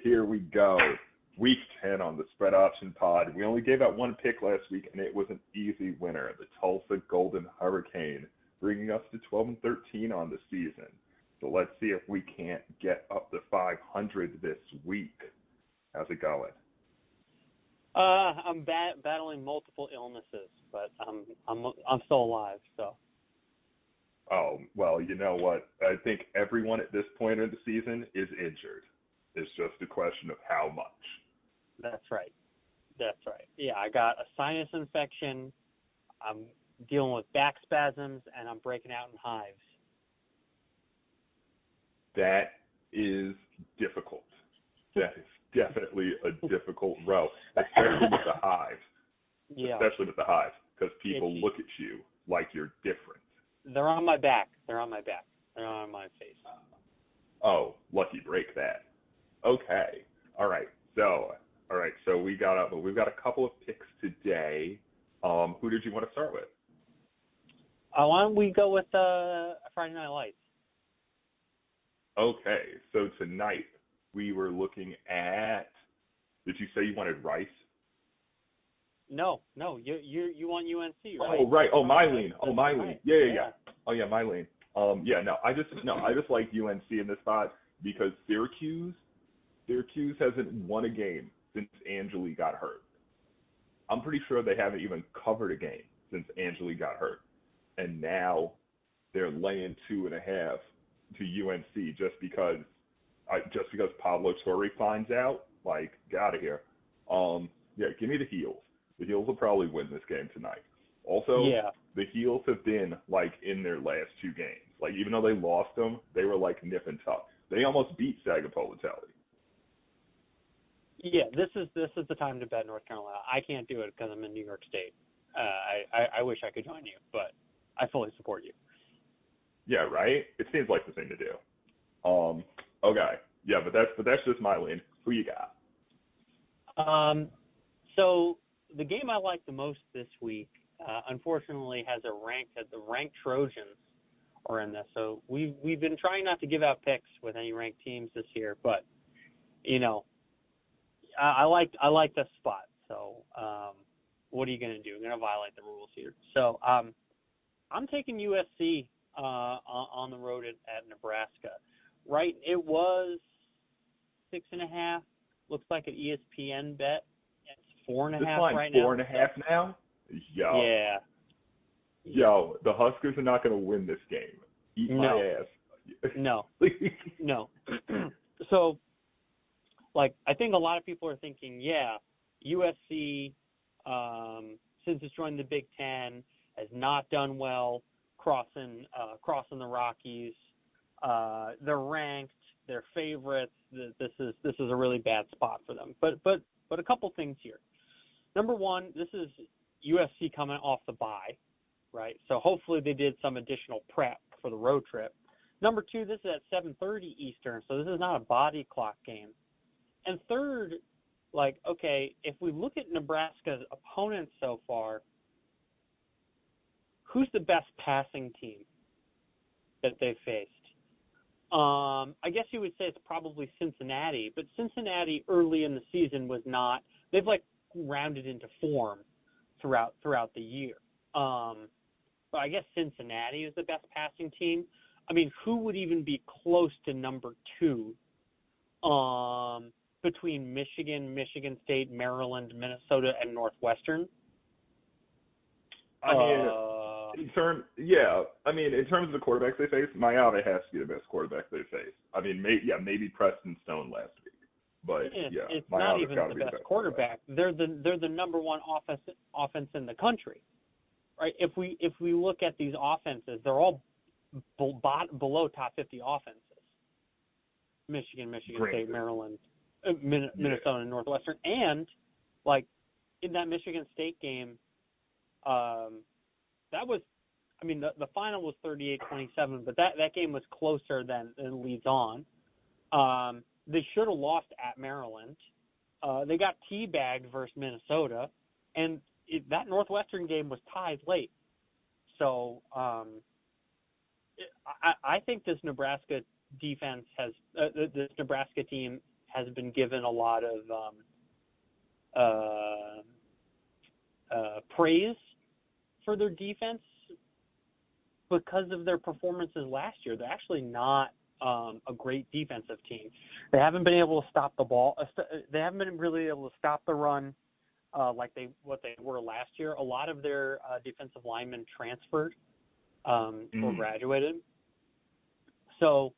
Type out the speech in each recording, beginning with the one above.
here we go. Week 10 on the Spread Option Pod. We only gave out one pick last week, and it was an easy winner. The Tulsa Golden Hurricane, bringing us to 12-13 on the season. So let's see if we can't get up to 500 this week. How's it going? I'm battling multiple illnesses, but I'm still alive. So. Oh, well, you know what? I think everyone at this point in the season is injured. It's just a question of how much. That's right. Yeah, I got a sinus infection. I'm dealing with back spasms, and I'm breaking out in hives. That is difficult. That is definitely a difficult row, especially with the hives. Yeah. Especially with the hives, because people look at you like you're different. They're on my back. They're on my face. Oh, lucky break that. Okay. All right. So we've got a couple of picks today. Who did you want to start with? Why don't we go with Friday Night Lights? Okay. So tonight we were looking at. Did you say you wanted Rice? No. You want UNC, right? Oh, right. Oh, Mylene. Yeah. Oh, yeah, Mylene. I just like UNC in this spot because Syracuse hasn't won a game since Angeli got hurt. I'm pretty sure they haven't even covered a game since Angeli got hurt. And now they're laying 2.5 to UNC just because Pablo Torre finds out. Like, get out of here. Give me the Heels. The Heels will probably win this game tonight. Also, The Heels have been, like, in their last 2 games. Like, even though they lost them, they were, like, nip and tuck. They almost beat Sagapolitelli. Yeah, this is the time to bet North Carolina. I can't do it because I'm in New York State. I wish I could join you, but I fully support you. Yeah, right? It seems like the thing to do. Okay. Yeah, but that's just my lane. Who you got? So the game I like the most this week, unfortunately, has the ranked Trojans are in this. So we've been trying not to give out picks with any ranked teams this year, but I like this spot. So what are you going to do? I'm going to violate the rules here. So I'm taking USC on the road at Nebraska. Right, it was 6.5. Looks like an ESPN bet. It's 4.5 right now. 4.5 now? Yo. Yeah. Yo, the Huskers are not going to win this game. Eat my ass. No. So, like, I think a lot of people are thinking, USC, since it's joined the Big Ten, has not done well crossing the Rockies. They're ranked. They're favorites. This is a really bad spot for them. But a couple things here. Number one, this is USC coming off the bye, right? So hopefully they did some additional prep for the road trip. Number two, this is at 7:30 Eastern, so this is not a body clock game. And third, if we look at Nebraska's opponents so far, who's the best passing team that they've faced? I guess you would say it's probably Cincinnati, but Cincinnati early in the season was not. They've rounded into form throughout the year. But I guess Cincinnati is the best passing team. I mean, who would even be close to number 2 between Michigan State, Maryland, Minnesota, and Northwestern? I mean, in terms of the quarterbacks they face, Mayave has to be the best quarterback they face. I mean, maybe Preston Stone last week, but it's Mayave's not even gotta the be best quarterback. They're the number 1 offense in the country, right? If we look at these offenses, they're all below top 50 offenses. Michigan State, Maryland, Minnesota, and Northwestern, and in that Michigan State game. That was, the final was 38-27, but that game was closer than leads on. They should have lost at Maryland. They got teabagged versus Minnesota, and that Northwestern game was tied late. So I think this Nebraska defense this Nebraska team has been given a lot of praise for their defense because of their performances last year. They're actually not a great defensive team. They haven't been able to stop the ball. They haven't been really able to stop the run like what they were last year. A lot of their defensive linemen transferred or graduated. So,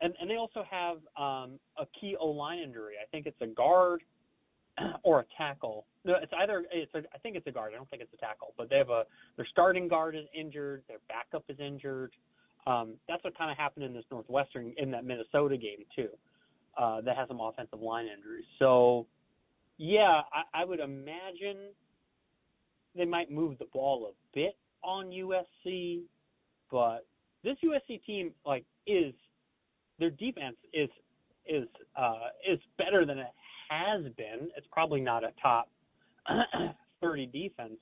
and they also have a key O-line injury. I think it's a guard or a tackle. No, I think it's a guard. I don't think it's a tackle. But they have their starting guard is injured. Their backup is injured. That's what kind of happened in that Minnesota game too. That has some offensive line injuries. So, yeah, I would imagine they might move the ball a bit on USC, but this USC team their defense is better than it has been. It's probably not a top 30 defense,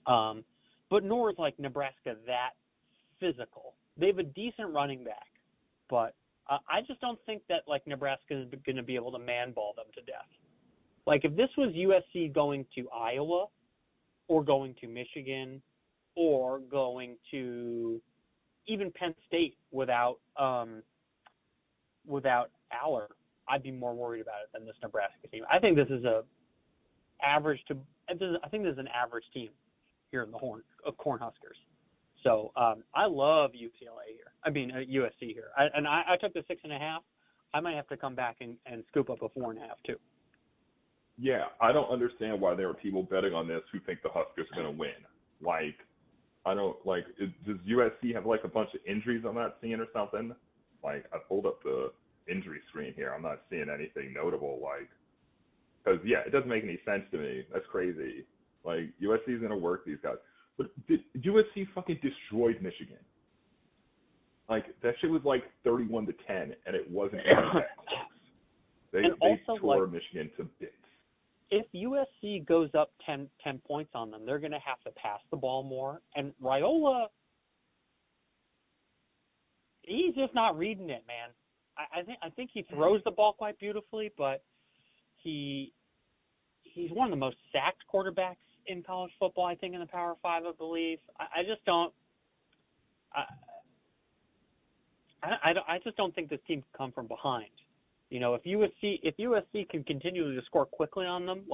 but nor is Nebraska that physical. They have a decent running back, but I just don't think that Nebraska is going to be able to man ball them to death. If this was USC going to Iowa or going to Michigan or going to even Penn State without Aller, I'd be more worried about it than this Nebraska team. I think this is an average team here in the Cornhuskers. So I love UCLA here. USC here. I took the 6.5. I might have to come back and scoop up a 4.5 too. Yeah, I don't understand why there are people betting on this who think the Huskers are going to win. Does USC have a bunch of injuries I'm not seeing or something? I pulled up the injury screen here. I'm not seeing anything notable. Because it doesn't make any sense to me. That's crazy. USC is going to work these guys. But USC fucking destroyed Michigan. That shit was 31-10, and it wasn't even that close. They tore Michigan to bits. If USC goes up 10 points on them, they're going to have to pass the ball more. And Raiola, he's just not reading it, man. I think he throws the ball quite beautifully, but he's one of the most sacked quarterbacks in college football, I think, in the Power 5, I believe. I just don't I just don't think this team can come from behind. If USC can continue to score quickly on them,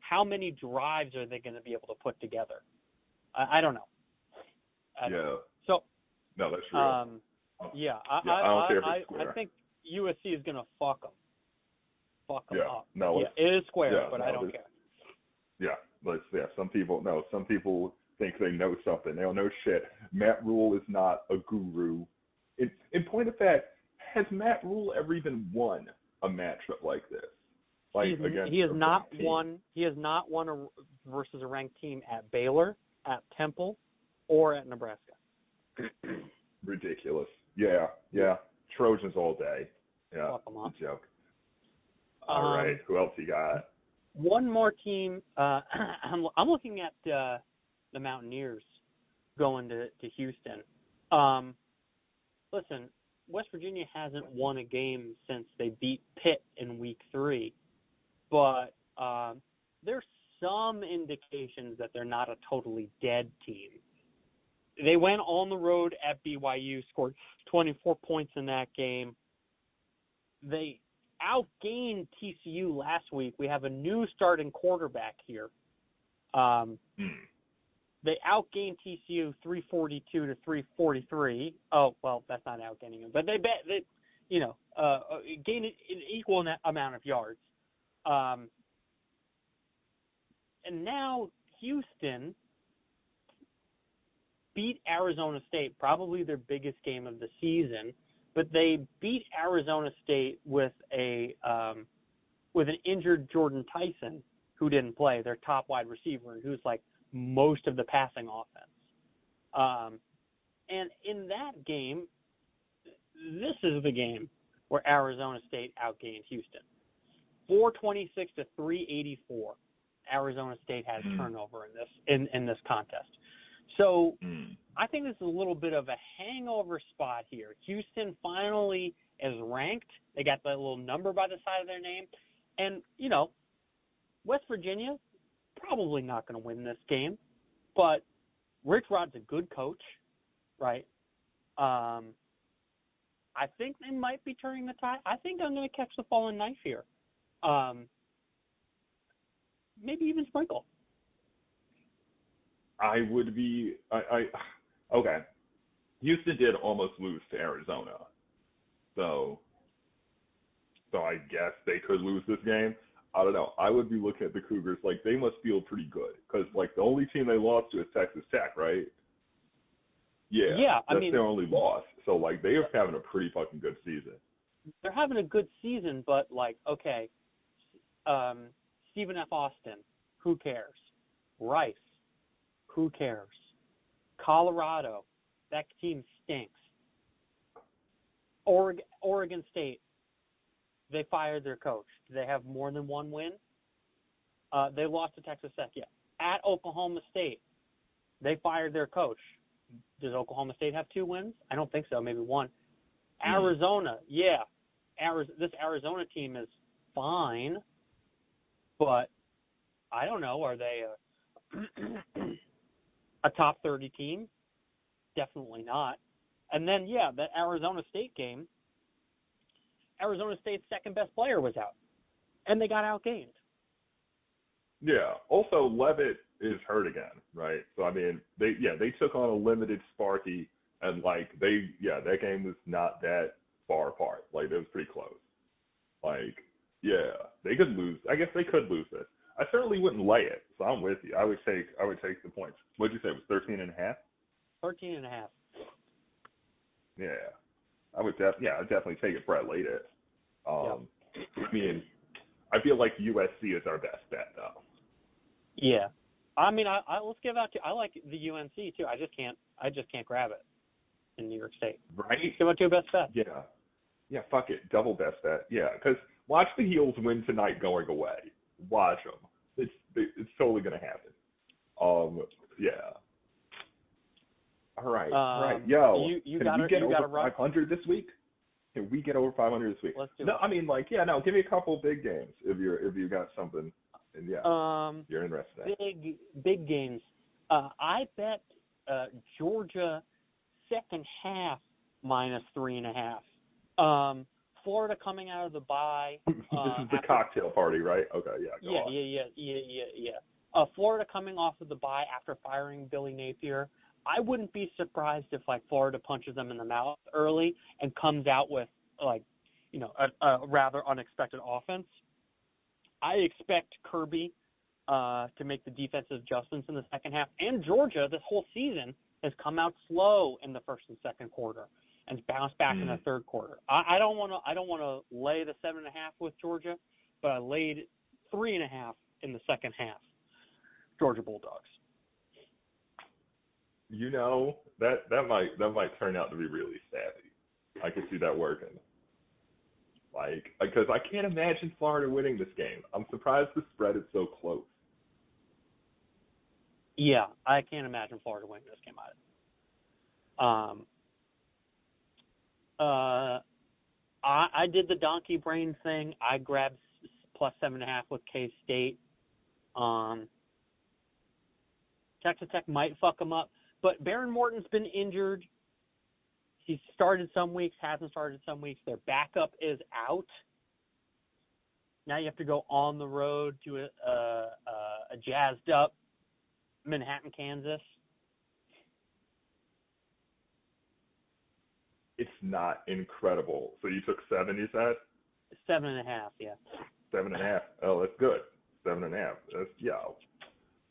how many drives are they going to be able to put together? I don't know. So no, that's true. I don't care if it's square. I think USC is going to fuck them up. No, it is square, but I don't care. Yeah, some people think they know something. They don't know shit. Matt Rule is not a guru. In point of fact, has Matt Rule ever even won a matchup like this? He has not won versus a ranked team at Baylor, at Temple, or at Nebraska. Ridiculous. Yeah. Trojans all day. Yeah, fuck 'em up. Joke. All right, who else you got? One more team. I'm looking at the Mountaineers going to Houston. Listen, West Virginia hasn't won a game since they beat Pitt in Week 3, but there's some indications that they're not a totally dead team. They went on the road at BYU, scored 24 points in that game. They outgained TCU last week. We have a new starting quarterback here. They outgained TCU 342 to 343. Oh, well, that's not outgaining them, but they gained an equal amount of yards. And now Houston beat Arizona State, probably their biggest game of the season, but they beat Arizona State with an injured Jordan Tyson, who didn't play, their top wide receiver, who's most of the passing offense. And in that game, this is the game where Arizona State outgained Houston. 426 to 384. Arizona State had a turnover in this contest. So I think this is a little bit of a hangover spot here. Houston finally is ranked. They got that little number by the side of their name. And, West Virginia, probably not going to win this game. But Rich Rod's a good coach, right? I think they might be turning the tide. I think I'm going to catch the falling knife here. Maybe even sprinkle. I would be okay. Houston did almost lose to Arizona, so I guess they could lose this game. I don't know. I would be looking at the Cougars like they must feel pretty good because like the only team they lost to is Texas Tech, right? Yeah, that's their only loss. So like they are having a pretty fucking good season. They're having a good season, but like okay, Stephen F. Austin, who cares? Rice, who cares? Colorado, that team stinks. Oregon State, they fired their coach. Do they have more than one win? They lost to Texas Tech, yeah. At Oklahoma State, they fired their coach. Does Oklahoma State have 2 wins? I don't think so, maybe 1. Arizona, yeah. This Arizona team is fine, but I don't know. Are they a top 30 team? Definitely not. And then, yeah, that Arizona State game, Arizona State's second best player was out, and they got outgained. Yeah. Also, Levitt is hurt again, right? So I mean, they took on a limited Sparky, and like that game was not that far apart. Like it was pretty close. Like they could lose. I guess they could lose this. I certainly wouldn't lay it, so I'm with you. I would take the points. What'd you say? It was 13.5? 13.5. Yeah. I'd definitely take it. Brett laid it. I mean, I feel like USC is our best bet though. Yeah. I mean, let's give out to. I like the UNC too. I just can't grab it in New York State. Right. Let's give out to your best bet. Yeah. Yeah. Fuck it. Double best bet. Yeah. Because watch the Heels win tonight going away. Watch them. It's totally gonna happen. Yeah. All right. All right. Yo. You can got we get over run 500 this week? Can we get over 500 this week? Let's do it. No, I mean give me a couple big games if you got something. And you're interested in. Big games. I bet Georgia second half -3.5. Florida coming out of the bye. This is the cocktail party, right? Okay, yeah. Yeah. Florida coming off of the bye after firing Billy Napier. I wouldn't be surprised if like Florida punches them in the mouth early and comes out with like, a rather unexpected offense. I expect Kirby to make the defensive adjustments in the second half. And Georgia, this whole season, has come out slow in the first and second quarter and bounced back in the third quarter. I don't want to lay the 7.5 with Georgia, but I laid 3.5 in the second half. Georgia Bulldogs. That might turn out to be really savvy. I can see that working. Like, because I can't imagine Florida winning this game. I'm surprised the spread is so close. Yeah, I can't imagine Florida winning this game either. I did the donkey brain thing. I grabbed +7.5 with K-State. Texas Tech might fuck them up, but Baron Morton's been injured. He's started some weeks, hasn't started some weeks. Their backup is out. Now you have to go on the road to a jazzed up Manhattan, Kansas. It's not incredible. So you took 7, you said? 7.5, yeah. 7.5. Oh, that's good. 7.5. That's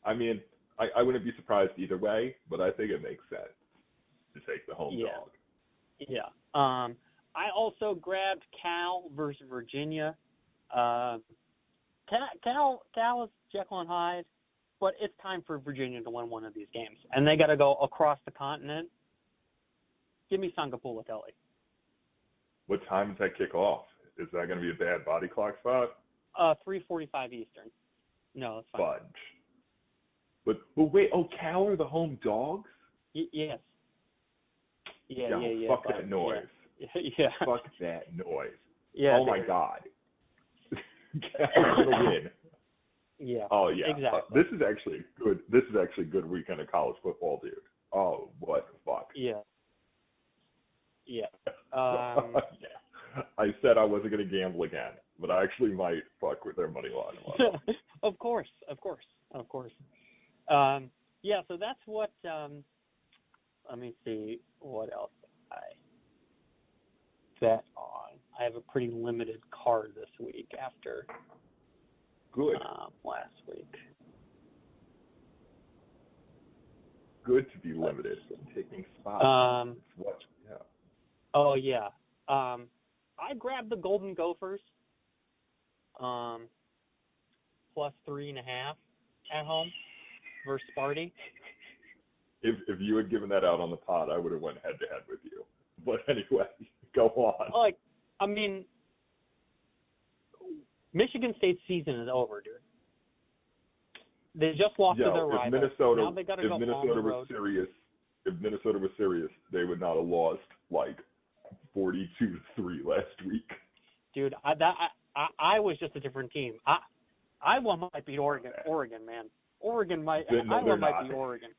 I mean, I wouldn't be surprised either way, but I think it makes sense to take the home dog. Yeah. I also grabbed Cal versus Virginia. Cal is Jekyll and Hyde, but it's time for Virginia to win one of these games, and they got to go across the continent. Give me Sangapula-Delhi. What time does that kick off? Is that going to be a bad body clock spot? 3:45 Eastern. No, it's fine. Fudge. But wait, oh, Cal are the home dogs? Yes. Yeah. No, Yeah. fuck but, that noise. Yeah. Fuck that noise. Yeah. Oh my God. Cal's gonna win. Yeah. Oh yeah. Exactly. This is actually a good weekend of college football, dude. Oh, what the fuck? Yeah. Yeah. Yeah. I said I wasn't gonna gamble again, but I actually might fuck with their money line. Of course. Yeah. So that's what. Let me see what else I bet on. I have a pretty limited card this week after Good. last week. Good to be limited. Taking spots. Yeah. Oh yeah. I grabbed the Golden Gophers. Plus 3.5 at home versus Sparty. If you had given that out on the pod, I would have went head to head with you. But anyway, go on. Like, I mean, Michigan State's season is over, dude. They just lost to their rival. Now they got to go on the road. If Minnesota was serious, they would not have lost like 42-3 last week. Dude, I was just a different team. Iowa might beat Oregon. Oregon, man. Iowa might beat Oregon.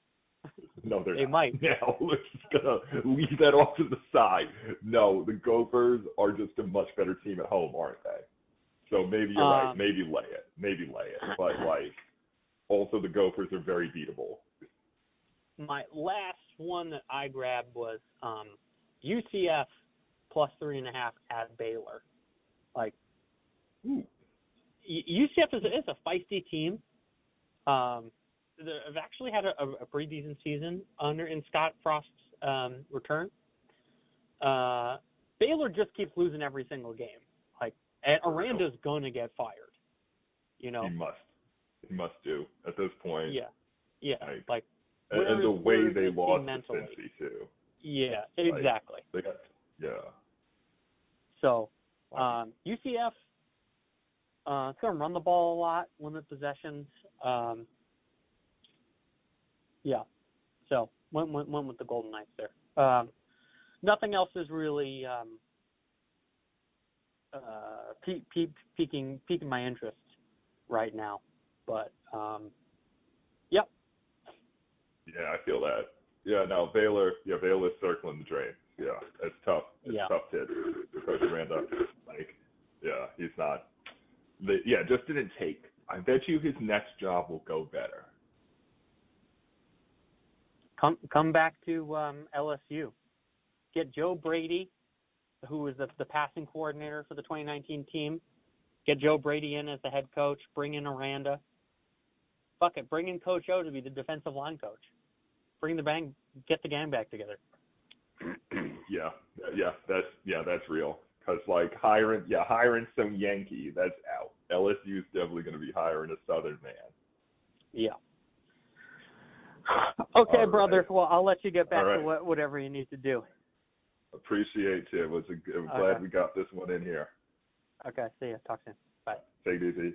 No, they're they not. might. Now, we're just going to leave that off to the side. No, the Gophers are just a much better team at home, aren't they? So maybe you're right. Maybe lay it. But, like, also the Gophers are very beatable. My last one that I grabbed was UCF plus 3.5 at Baylor. Like, UCF is a feisty team. They've actually had a pretty decent season in Scott Frost's return. Baylor just keeps losing every single game. Like, and Aranda's gonna get fired. You know, he must do at this point. Yeah. Like, and the way they lost to Cincy too. Yeah, exactly. Like, So, UCF, it's gonna run the ball a lot, limit possessions. Yeah. So went with the Golden Knights there. Nothing else is really piquing my interest right now. But yep. Yeah, I feel that. Yeah, no, Baylor's circling the drain. Yeah, it's tough. It's tough kid. Coach Aranda, like, yeah, he's not. Just didn't take. I bet you his next job will go better. Come back to LSU. Get Joe Brady, who was the passing coordinator for the 2019 team. Get Joe Brady in as the head coach. Bring in Aranda. Fuck it. Bring in Coach O to be the defensive line coach. Get the gang back together. That's real. Cause like hiring some Yankee, that's out. LSU's definitely going to be hiring a Southern man. Yeah. Okay, All brother. right. Well, I'll let you get back to whatever you need to do. Appreciate you. I'm glad we got this one in here. Okay. See ya. Talk soon. Bye. Take it easy.